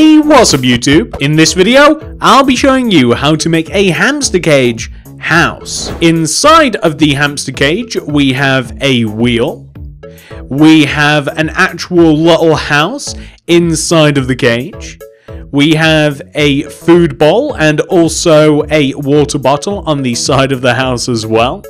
Hey, what's up YouTube? In this video, I'll be showing you how to make a hamster cage house. Inside of the hamster cage, we have a wheel. We have an actual little house inside of the cage. We have a food bowl and also a water bottle on the side of the house as well.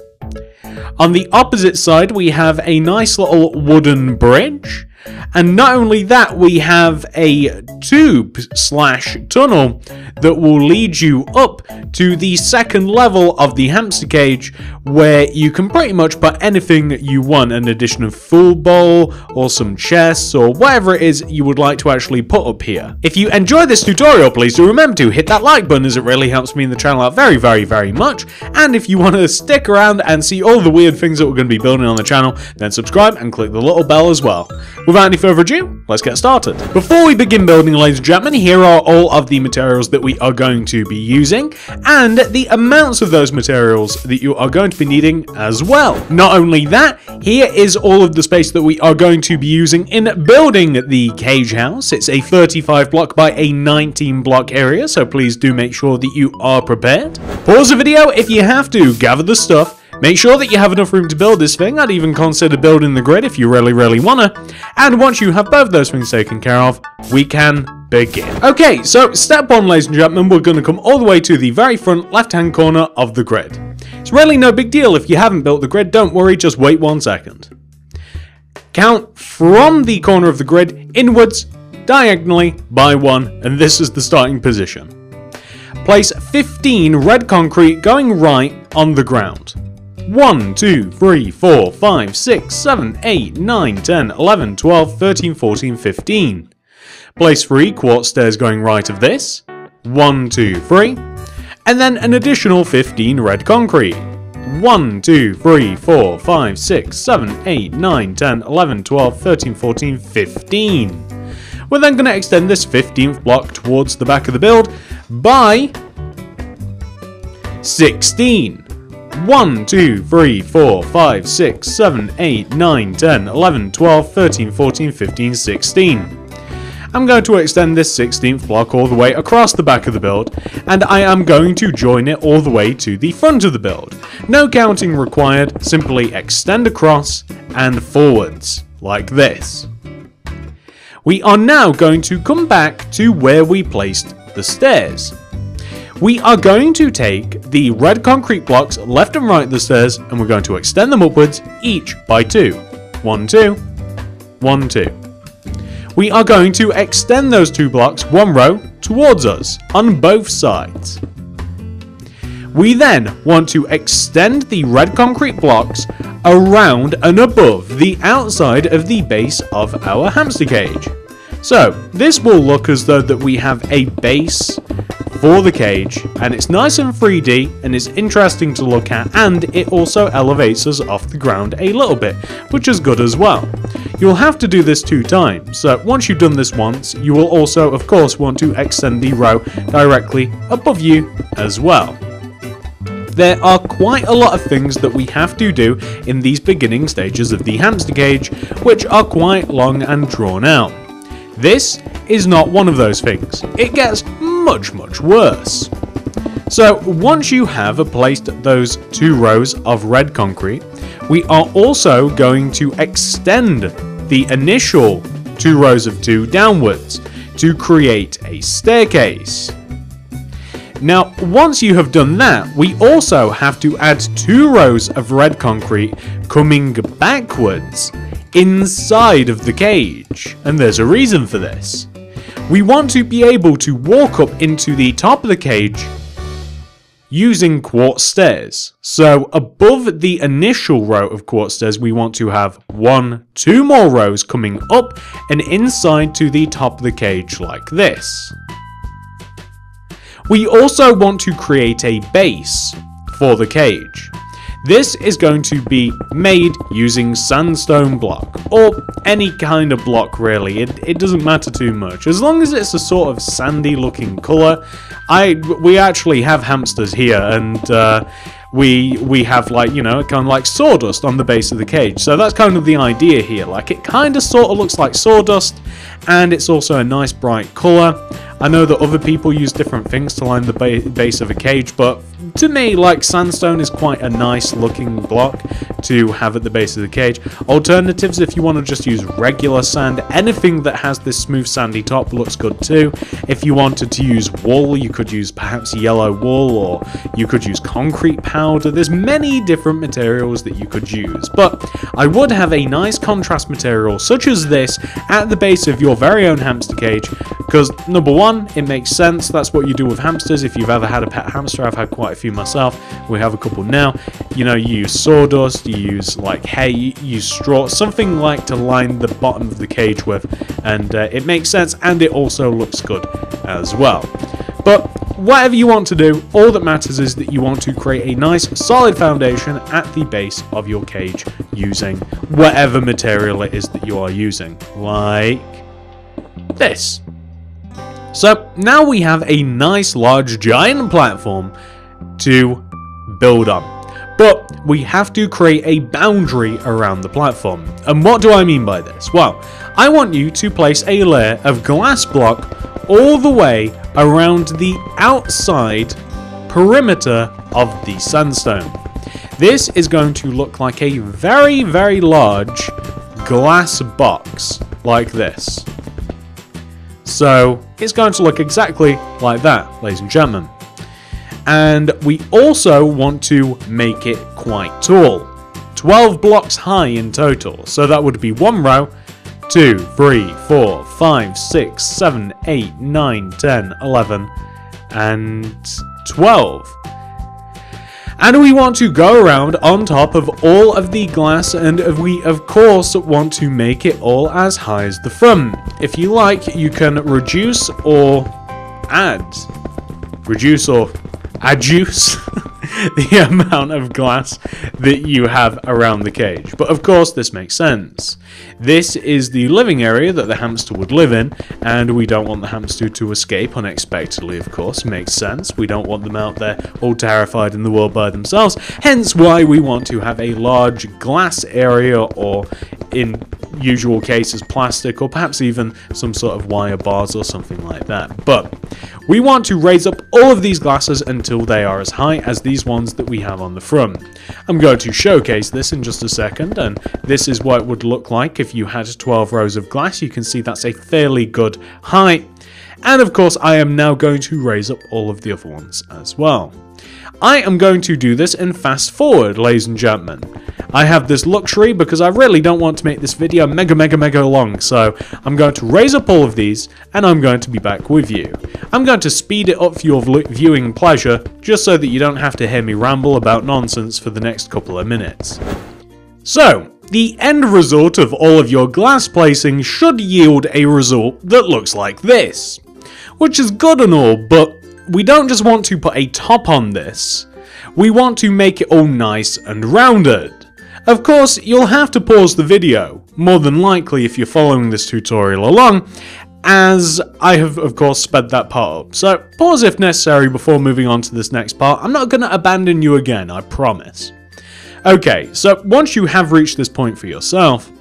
On the opposite side, we have a nice little wooden bridge. And not only that, we have a tube/tunnel that will lead you up to the second level of the hamster cage, where you can pretty much put anything you want, an addition of food bowl or some chests or whatever it is you would like to actually put up here. If you enjoy this tutorial, please do remember to hit that like button, as it really helps me and the channel out very much. And if you want to stick around and see all the weird things that we're going to be building on the channel, then subscribe and click the little bell as well. Without any further ado, let's get started. Before we begin building, ladies and gentlemen, here are all of the materials that we are going to be using and the amounts of those materials that you are going to be needing as well. Not only that, here is all of the space that we are going to be using in building the cage house. It's a 35 block by a 19 block area, so please do make sure that you are prepared. Pause the video if you have to, gather the stuff. Make sure that you have enough room to build this thing. I'd even consider building the grid if you really wanna. And once you have both those things taken care of, we can begin. Okay, so step one, ladies and gentlemen, we're gonna come all the way to the very front left-hand corner of the grid. It's really no big deal if you haven't built the grid, don't worry, just wait 1 second. Count from the corner of the grid inwards, diagonally, by 1, and this is the starting position. Place 15 red concrete going right on the ground. 1, 2, 3, 4, 5, 6, 7, 8, 9, 10, 11, 12, 13, 14, 15. Place 3 quartz stairs going right of this. 1, 2, 3. And then an additional 15 red concrete. 1, 2, 3, 4, 5, 6, 7, 8, 9, 10, 11, 12, 13, 14, 15. We're then going to extend this 15th block towards the back of the build by 16. 1, 2, 3, 4, 5, 6, 7, 8, 9, 10, 11, 12, 13, 14, 15, 16. I'm going to extend this 16th block all the way across the back of the build, and I am going to join it all the way to the front of the build. No counting required, simply extend across and forwards, like this. We are now going to come back to where we placed the stairs. We are going to take the red concrete blocks left and right of the stairs, and we're going to extend them upwards, each by 2. 1, 2, 1, 2. We are going to extend those 2 blocks 1 row towards us on both sides. We then want to extend the red concrete blocks around and above the outside of the base of our hamster cage. So this will look as though that we have a base for the cage, and it's nice and 3D and it's interesting to look at, and it also elevates us off the ground a little bit, which is good as well. You'll have to do this 2 times, so once you've done this once, you will also of course want to extend the row directly above you as well. There are quite a lot of things that we have to do in these beginning stages of the hamster cage, which are quite long and drawn out. This is not one of those things. It gets much worse. So once you have placed those 2 rows of red concrete, we are also going to extend the initial 2 rows of 2 downwards to create a staircase. Now, once you have done that, we also have to add 2 rows of red concrete coming backwards inside of the cage, and there's a reason for this. We want to be able to walk up into the top of the cage using quartz stairs. So above the initial row of quartz stairs, we want to have 1, 2 more rows coming up and inside to the top of the cage like this. We also want to create a base for the cage. This is going to be made using sandstone block, or any kind of block really, it doesn't matter too much. As long as it's a sort of sandy looking colour. We actually have hamsters here, and we have like, you know, kind of like sawdust on the base of the cage. So that's kind of the idea here. Like it kind of sort of looks like sawdust, and it's also a nice bright color. I know that other people use different things to line the base of a cage, but to me, like, sandstone is quite a nice looking block to have at the base of the cage. Alternatives, if you want to just use regular sand, anything that has this smooth sandy top looks good too. If you wanted to use wool, you could use perhaps yellow wool, or you could use concrete powder. There's many different materials that you could use, but I would have a nice contrast material such as this at the base of your very own hamster cage, because number one, it makes sense. That's what you do with hamsters. If you've ever had a pet hamster, I've had quite a few myself. We have a couple now. You know, you use sawdust, you use like hay, you use straw, something like to line the bottom of the cage with, and it makes sense, and it also looks good as well. But whatever you want to do, all that matters is that you want to create a nice solid foundation at the base of your cage using whatever material it is that you are using, like this. So now we have a nice large giant platform to build on, but we have to create a boundary around the platform. And what do I mean by this? Well, I want you to place a layer of glass block all the way around the outside perimeter of the sandstone. This is going to look like a very, very large glass box like this. So it's going to look exactly like that, ladies and gentlemen. And we also want to make it quite tall. 12 blocks high in total. So that would be 1 row, 2, 3, 4, 5, 6, 7, 8, 9, 10, 11, and 12. And we want to go around on top of all of the glass, and we of course want to make it all as high as the front. If you like, you can reduce or adduce the amount of glass that you have around the cage. But of course this makes sense. This is the living area that the hamster would live in, and we don't want the hamster to escape unexpectedly, of course. Makes sense. We don't want them out there all terrified in the world by themselves. Hence why we want to have a large glass area, or in usual cases plastic, or perhaps even some sort of wire bars or something like that. But we want to raise up all of these glasses until they are as high as these ones that we have on the front. I'm going to showcase this in just a second, and this is what it would look like if you had 12 rows of glass. You can see that's a fairly good height. And of course I am now going to raise up all of the other ones as well. I am going to do this in fast forward, ladies and gentlemen. I have this luxury because I really don't want to make this video mega long, so I'm going to raise up all of these and I'm going to be back with you. I'm going to speed it up for your viewing pleasure, just so that you don't have to hear me ramble about nonsense for the next couple of minutes. So, the end result of all of your glass placing should yield a result that looks like this. Which is good and all, but we don't just want to put a top on this. We want to make it all nice and rounded. Of course, you'll have to pause the video, more than likely if you're following this tutorial along, as I have of course sped that part up. So pause if necessary before moving on to this next part. I'm not going to abandon you again, I promise. Okay, so once you have reached this point for yourself,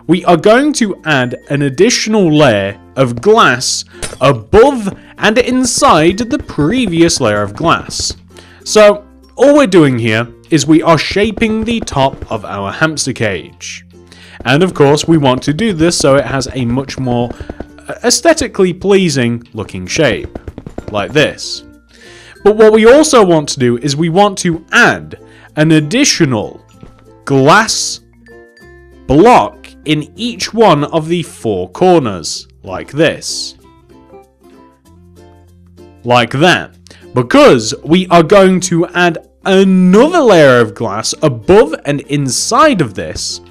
we are going to add an additional layer of glass above and inside the previous layer of glass. So all we're doing here is we are shaping the top of our hamster cage. And of course we want to do this so it has a much more aesthetically pleasing looking shape, like this. But what we also want to do is we want to add an additional glass block in each one of the 4 corners, like this. Like that. Because we are going to add another layer of glass above and inside of this,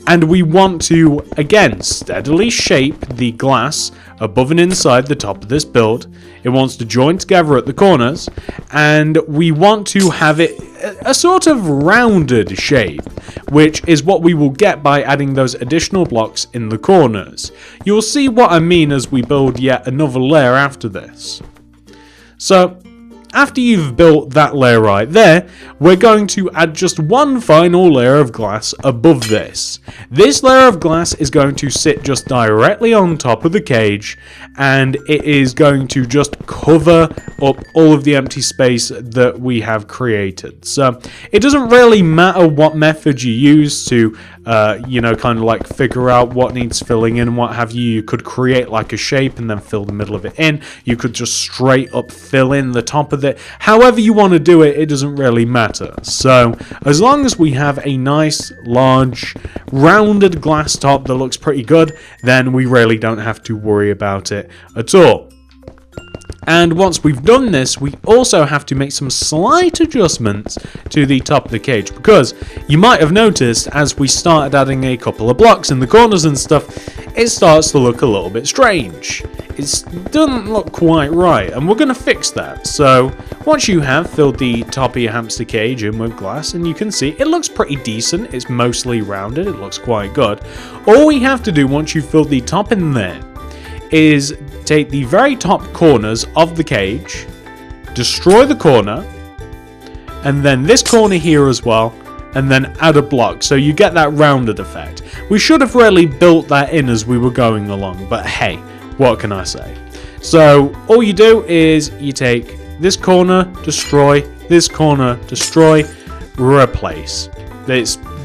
and we want to again steadily shape the glass above and inside the top of this build. It wants to join together at the corners, and we want to have it a sort of rounded shape, which is what we will get by adding those additional blocks in the corners. You'll see what I mean as we build yet another layer after this. So after you've built that layer right there, we're going to add just one final layer of glass above this. This layer of glass is going to sit just directly on top of the cage, and it is going to just cover up all of the empty space that we have created. So it doesn't really matter what method you use to you know, kind of like figure out what needs filling in and what have you. You could create like a shape and then fill the middle of it in. You could just straight up fill in the top of it. However you want to do it, it doesn't really matter. So as long as we have a nice large rounded glass top that looks pretty good, then we really don't have to worry about it at all. And once we've done this, we also have to make some slight adjustments to the top of the cage, because you might have noticed as we started adding a couple of blocks in the corners and stuff, it starts to look a little bit strange. It doesn't look quite right, and we're going to fix that. So once you have filled the top of your hamster cage in with glass, and you can see it looks pretty decent, it's mostly rounded, it looks quite good. All we have to do once you've filled the top in there is take the very top corners of the cage, destroy the corner, and then this corner here as well, and then add a block, so you get that rounded effect. We should have really built that in as we were going along, but hey, what can I say? So all you do is you take this corner, destroy, this corner, destroy, replace.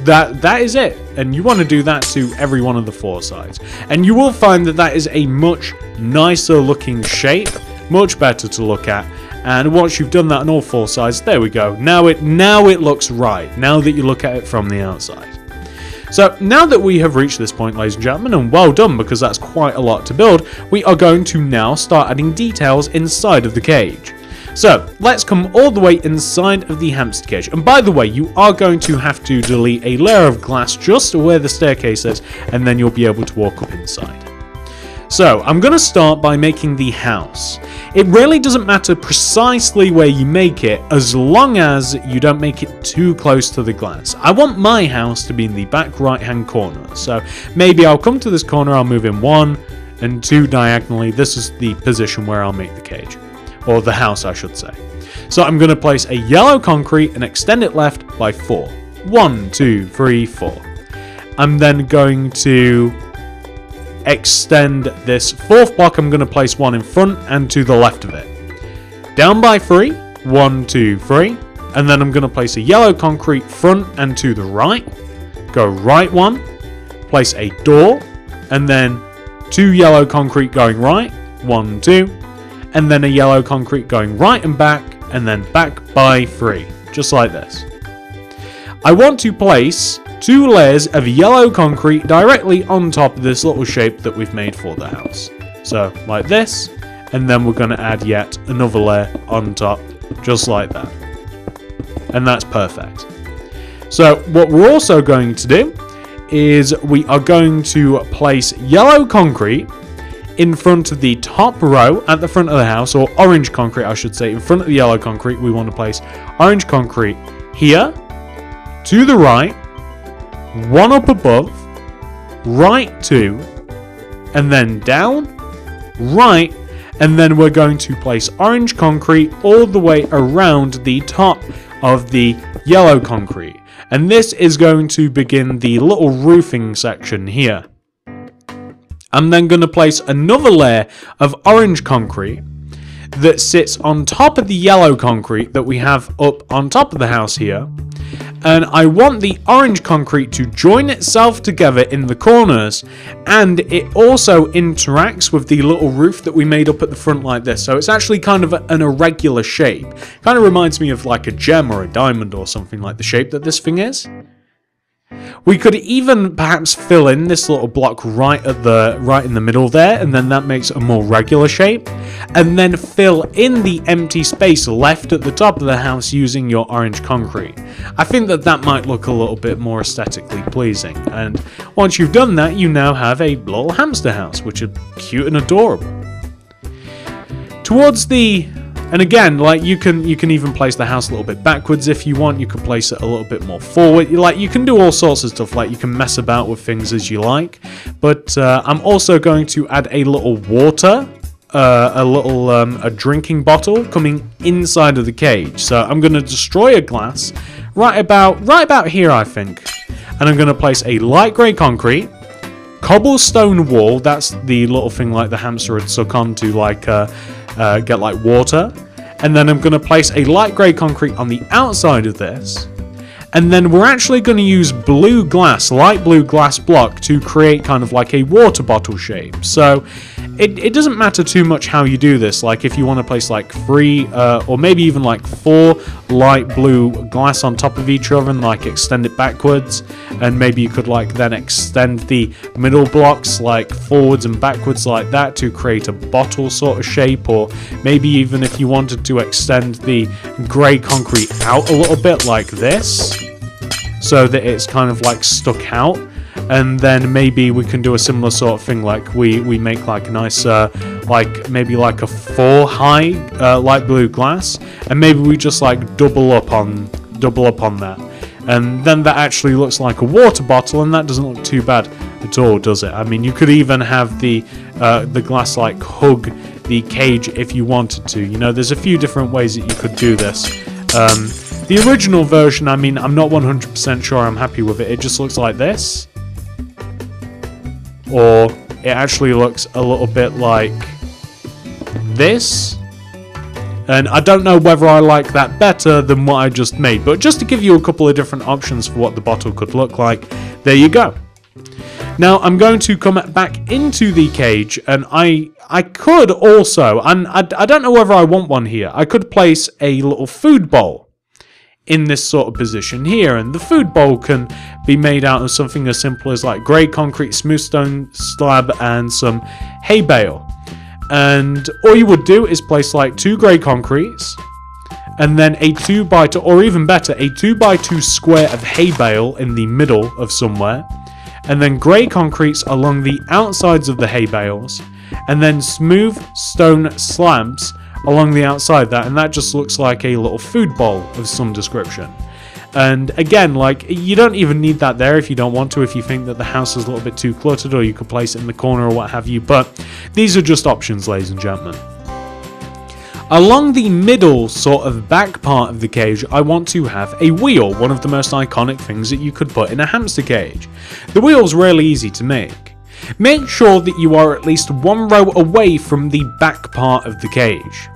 That is it, and you want to do that to every one of the 4 sides, and you will find that that is a much nicer looking shape, much better to look at. And once you've done that on all 4 sides, there we go. Now it looks right, now that you look at it from the outside. So now that we have reached this point, ladies and gentlemen, and well done, because that's quite a lot to build, we are going to now start adding details inside of the cage. So let's come all the way inside of the hamster cage. And by the way, you are going to have to delete a layer of glass just where the staircase is, and then you'll be able to walk up inside. So I'm going to start by making the house. It really doesn't matter precisely where you make it, as long as you don't make it too close to the glass. I want my house to be in the back right hand corner. So maybe I'll come to this corner, I'll move in 1 and 2 diagonally. This is the position where I'll make the cage. Or the house, I should say. So I'm going to place a yellow concrete and extend it left by 4. 1, 2, 3, 4. I'm then going to extend this 4th block. I'm going to place 1 in front and to the left of it. Down by 3. 1, 2, 3. And then I'm going to place a yellow concrete front and to the right. Go right 1. Place a door. And then 2 yellow concrete going right. 1, 2. And then a yellow concrete going right and then back by 3, just like this. I want to place 2 layers of yellow concrete directly on top of this little shape that we've made for the house. So, like this, and then we're going to add yet another layer on top, just like that. And that's perfect. So, what we're also going to do is we are going to place yellow concrete in front of the top row at the front of the house, or orange concrete I should say, in front of the yellow concrete. We want to place orange concrete here, to the right, 1 up above, right 2, and then down, right, and then we're going to place orange concrete all the way around the top of the yellow concrete. And this is going to begin the little roofing section here. I'm then going to place another layer of orange concrete that sits on top of the yellow concrete that we have up on top of the house here. And I want the orange concrete to join itself together in the corners, and it also interacts with the little roof that we made up at the front like this. So it's actually kind of an irregular shape. Kind of reminds me of like a gem or a diamond or something, like the shape that this thing is. We could even perhaps fill in this little block right in the middle there, and then that makes a more regular shape, and then fill in the empty space left at the top of the house using your orange concrete. I think that might look a little bit more aesthetically pleasing, and once you've done that, you now have a little hamster house, which is cute and adorable. Towards the And again, like you can even place the house a little bit backwards if you want. You can place it a little bit more forward. Like you can do all sorts of stuff. Like you can mess about with things as you like. But I'm also going to add a little water a drinking bottle coming inside of the cage. So I'm going to destroy a glass right about here, I think. And I'm going to place a light grey concrete, cobblestone wall. That's the little thing like the hamster would suck on to like get like water. And then I'm going to place a light grey concrete on the outside of this. And then we're actually going to use blue glass, light blue glass block to create kind of like a water bottle shape. So it doesn't matter too much how you do this. Like if you want to place like 3 or maybe even like 4 light blue glass on top of each other and like extend it backwards. And maybe you could like then extend the middle blocks like forwards and backwards like that to create a bottle sort of shape. Or maybe even if you wanted to extend the grey concrete out a little bit like this, so that it's kind of like stuck out, and then maybe we can do a similar sort of thing, like we make like a nice like maybe like a 4 high light blue glass, and maybe we just like double up on that, and then that actually looks like a water bottle, and that doesn't look too bad at all, does it? I mean, you could even have the glass like hug the cage if you wanted to. You know, there's a few different ways that you could do this. The original version, I mean, I'm not 100% sure I'm happy with it. It just looks like this. Or it actually looks a little bit like this. And I don't know whether I like that better than what I just made. But just to give you a couple of different options for what the bottle could look like, there you go. Now I'm going to come back into the cage, and I could also, and I don't know whether I want one here, I could place a little food bowl in this sort of position here, and the food bowl can be made out of something as simple as like grey concrete, smooth stone slab, and some hay bale. And all you would do is place like 2 grey concretes, and then a 2x2, or even better, a 2x2 square of hay bale in the middle of somewhere, and then grey concretes along the outsides of the hay bales, and then smooth stone slabs along the outside that, and that just looks like a little food bowl of some description. And again, like, you don't even need that there if you don't want to, if you think that the house is a little bit too cluttered, or you could place it in the corner or what have you, but these are just options, ladies and gentlemen. Along the middle sort of back part of the cage, I want to have a wheel, one of the most iconic things that you could put in a hamster cage. The wheel's really easy to make. Make sure that you are at least 1 row away from the back part of the cage.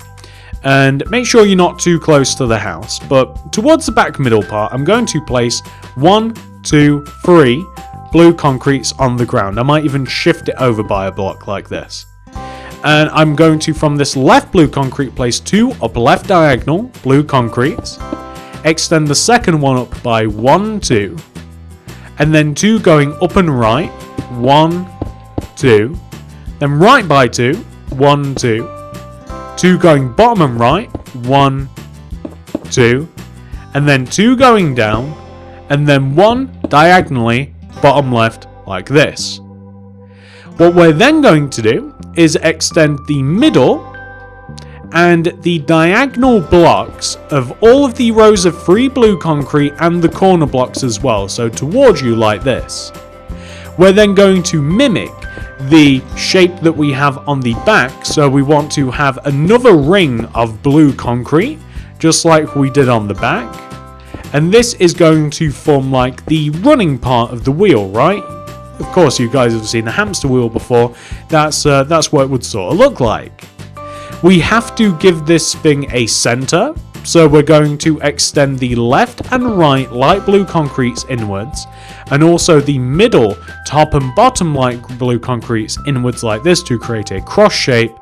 And make sure you're not too close to the house, but towards the back middle part, I'm going to place 1, 2, 3 blue concretes on the ground. I might even shift it over by a block like this. And I'm going to, from this left blue concrete, place 2 up left diagonal blue concretes. Extend the second one up by 1, 2. And then 2 going up and right. 1, 2. Then right by 2. 1, 2. 2 going bottom and right. 1, 2. And then 2 going down. And then 1 diagonally bottom left like this. What we're then going to do is extend the middle and the diagonal blocks of all of the rows of 3 blue concrete and the corner blocks as well, so towards you like this. We're then going to mimic the shape that we have on the back, so we want to have another ring of blue concrete, just like we did on the back. And this is going to form like the running part of the wheel, right? Of course, you guys have seen a hamster wheel before. That's what it would sort of look like. We have to give this thing a center, so we're going to extend the left and right light blue concretes inwards, and also the middle top and bottom light blue concretes inwards like this to create a cross shape,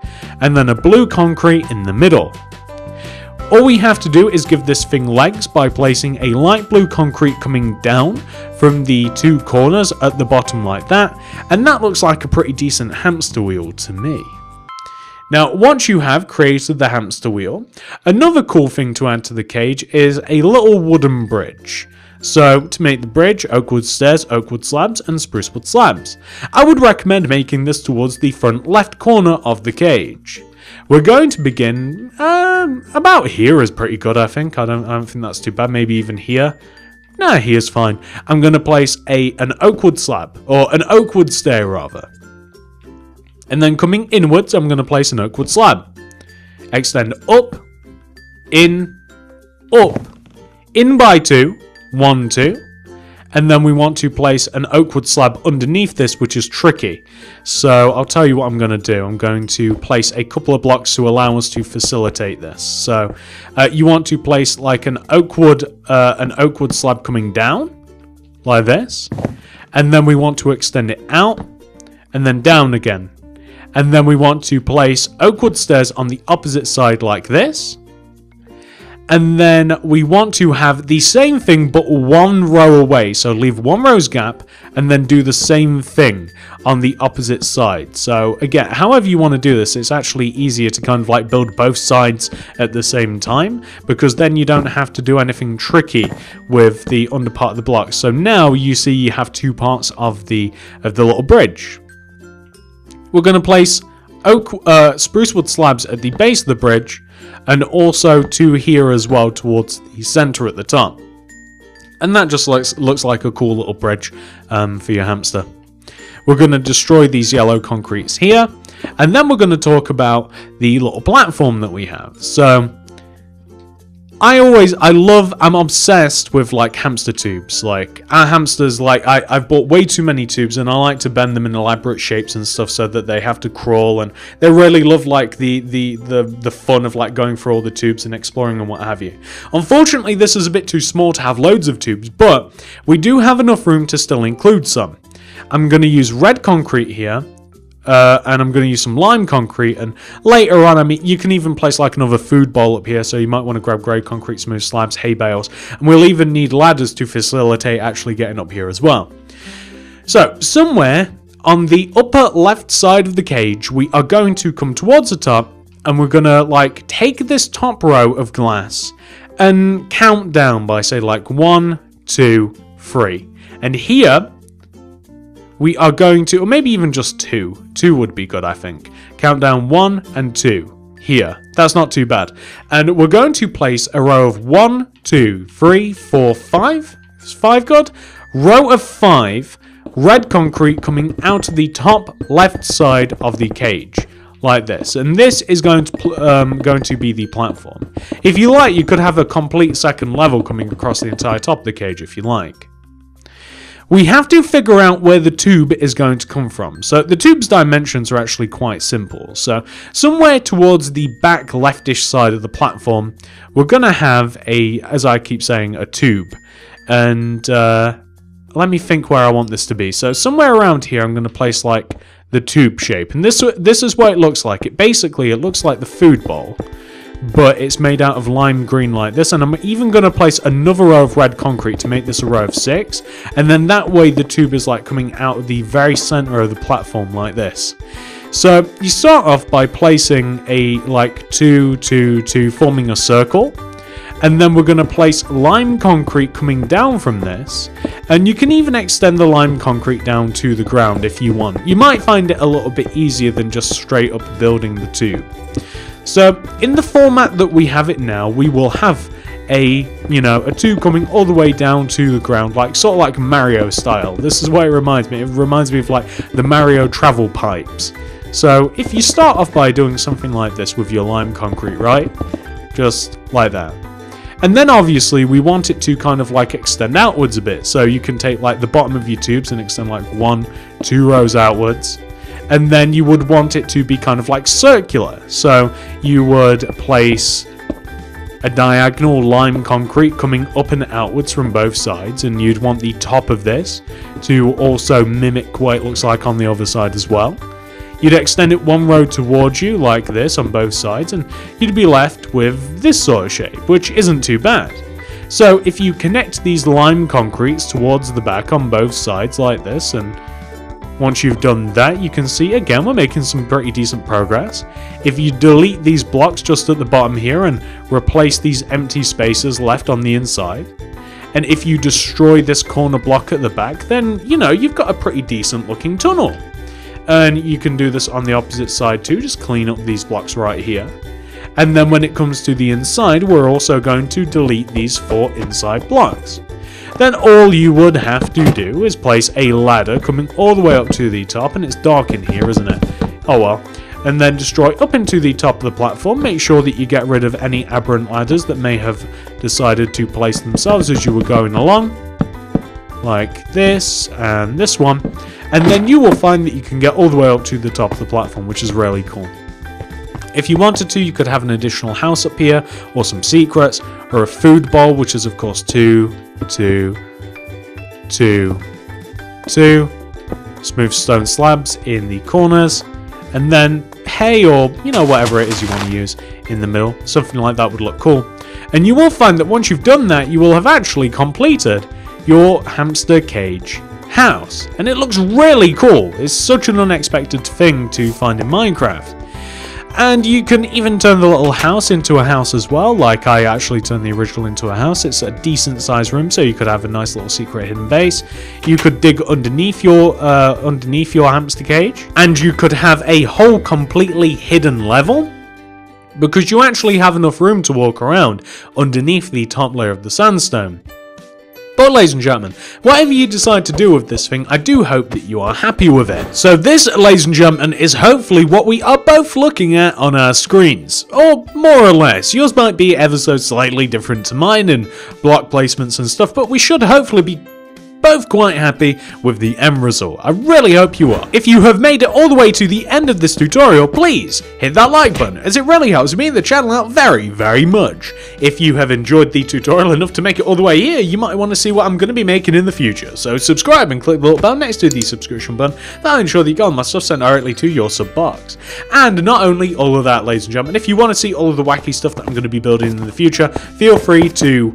and then a blue concrete in the middle. All we have to do is give this thing legs by placing a light blue concrete coming down from the 2 corners at the bottom like that, and that looks like a pretty decent hamster wheel to me. Now, once you have created the hamster wheel, another cool thing to add to the cage is a little wooden bridge. So, to make the bridge, oak wood stairs, oak wood slabs, and spruce wood slabs. I would recommend making this towards the front left corner of the cage. We're going to begin, about here is pretty good, I think. I don't think that's too bad. Maybe even here. Nah, here's fine. I'm going to place an oak wood slab, or an oak wood stair rather. And then coming inwards, I'm going to place an oak wood slab. Extend up, in by 2, 1, 2. And then we want to place an oak wood slab underneath this, which is tricky. So I'll tell you what I'm going to do. I'm going to place a couple of blocks to allow us to facilitate this. So you want to place like an oak wood slab coming down, like this. And then we want to extend it out, and then down again. And then we want to place oak wood stairs on the opposite side like this. And then we want to have the same thing but one row away. So leave one row's gap and then do the same thing on the opposite side. So again, however you want to do this, it's actually easier to kind of like build both sides at the same time, because then you don't have to do anything tricky with the under part of the block. So now you see you have two parts of the little bridge. We're going to place spruce wood slabs at the base of the bridge, and also two here as well towards the center at the top. And that just looks like a cool little bridge for your hamster. We're going to destroy these yellow concretes here, and then we're going to talk about the little platform that we have. So I'm obsessed with like hamster tubes. Like our hamsters, like I've bought way too many tubes, and I like to bend them in elaborate shapes and stuff so that they have to crawl, and they really love like the fun of like going through all the tubes and exploring and what have you. Unfortunately, this is a bit too small to have loads of tubes, but we do have enough room to still include some. I'm going to use red concrete here. And I'm going to use some lime concrete, and later on, I mean, you can even place like another food bowl up here, so you might want to grab grey concrete, smooth slabs, hay bales, and we'll even need ladders to facilitate actually getting up here as well. So, somewhere on the upper left side of the cage, we are going to come towards the top, and we're going to like take this top row of glass and count down by say like 1, 2, 3. And here we are going to, or maybe even just 2. 2 would be good, I think. Count down 1 and 2. Here. That's not too bad. And we're going to place a row of 1, 2, 3, 4, 5. Is 5 good? Row of 5 red concrete coming out of the top left side of the cage. Like this. And this is going to be the platform. If you like, you could have a complete second level coming across the entire top of the cage if you like. We have to figure out where the tube is going to come from. So the tube's dimensions are actually quite simple. So somewhere towards the back leftish side of the platform, we're going to have as I keep saying, a tube. And let me think where I want this to be. So somewhere around here, I'm going to place like the tube shape. And this is what it looks like. It looks like the food bowl, but it's made out of lime green like this. And I'm even going to place another row of red concrete to make this a row of 6, and then that way the tube is like coming out of the very center of the platform like this. So you start off by placing a like 2, 2, 2, forming a circle, and then we're going to place lime concrete coming down from this, and you can even extend the lime concrete down to the ground if you want. You might find it a little bit easier than just straight up building the tube. So in the format that we have it now, we will have a tube coming all the way down to the ground, like sort of like Mario style. This is what it reminds me. It reminds me of like the Mario travel pipes. So if you start off by doing something like this with your lime concrete, right? Just like that. And then obviously we want it to kind of like extend outwards a bit. So you can take like the bottom of your tubes and extend like 1, 2 rows outwards. And then you would want it to be kind of like circular. So you would place a diagonal lime concrete coming up and outwards from both sides, and you'd want the top of this to also mimic what it looks like on the other side as well. You'd extend it 1 row towards you like this on both sides, and you'd be left with this sort of shape, which isn't too bad. So if you connect these lime concretes towards the back on both sides like this, and once you've done that, you can see, again, we're making some pretty decent progress. If you delete these blocks just at the bottom here and replace these empty spaces left on the inside, and if you destroy this corner block at the back, then, you've got a pretty decent looking tunnel. And you can do this on the opposite side too, just clean up these blocks right here. And then when it comes to the inside, we're also going to delete these 4 inside blocks. Then all you would have to do is place a ladder coming all the way up to the top, and it's dark in here, isn't it? Oh well. And then destroy up into the top of the platform. Make sure that you get rid of any aberrant ladders that may have decided to place themselves as you were going along. Like this and this one. And then you will find that you can get all the way up to the top of the platform, which is really cool. If you wanted to, you could have an additional house up here, or some secrets, or a food bowl, which is of course 2, 2, 2, 2. Smooth stone slabs in the corners. And then hay or, whatever it is you want to use in the middle. Something like that would look cool. And you will find that once you've done that, you will have actually completed your hamster cage house. And it looks really cool. It's such an unexpected thing to find in Minecraft. And you can even turn the little house into a house as well, like I actually turned the original into a house. It's a decent sized room, so you could have a nice little secret hidden base. You could dig underneath your hamster cage, and you could have a whole completely hidden level, because you actually have enough room to walk around underneath the top layer of the sandstone. But ladies and gentlemen, whatever you decide to do with this thing, I do hope that you are happy with it. So this, ladies and gentlemen, is hopefully what we are both looking at on our screens. Or more or less. Yours might be ever so slightly different to mine in block placements and stuff, but we should hopefully be both quite happy with the end result. I really hope you are. If you have made it all the way to the end of this tutorial, please hit that like button, as it really helps me and the channel out very, very much. If you have enjoyed the tutorial enough to make it all the way here, you might want to see what I'm going to be making in the future. So subscribe and click the little bell next to the subscription button. That'll ensure that you get all my stuff sent directly to your sub box. And not only all of that, ladies and gentlemen, if you want to see all of the wacky stuff that I'm going to be building in the future, feel free to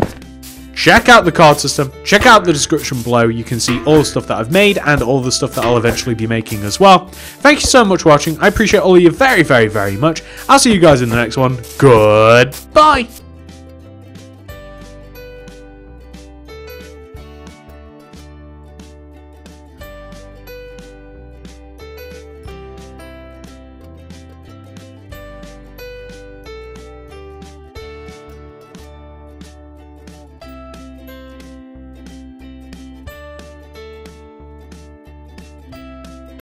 check out the card system, check out the description below. You can see all the stuff that I've made and all the stuff that I'll eventually be making as well. Thank you so much for watching. I appreciate all of you very, very, very much. I'll see you guys in the next one. Goodbye.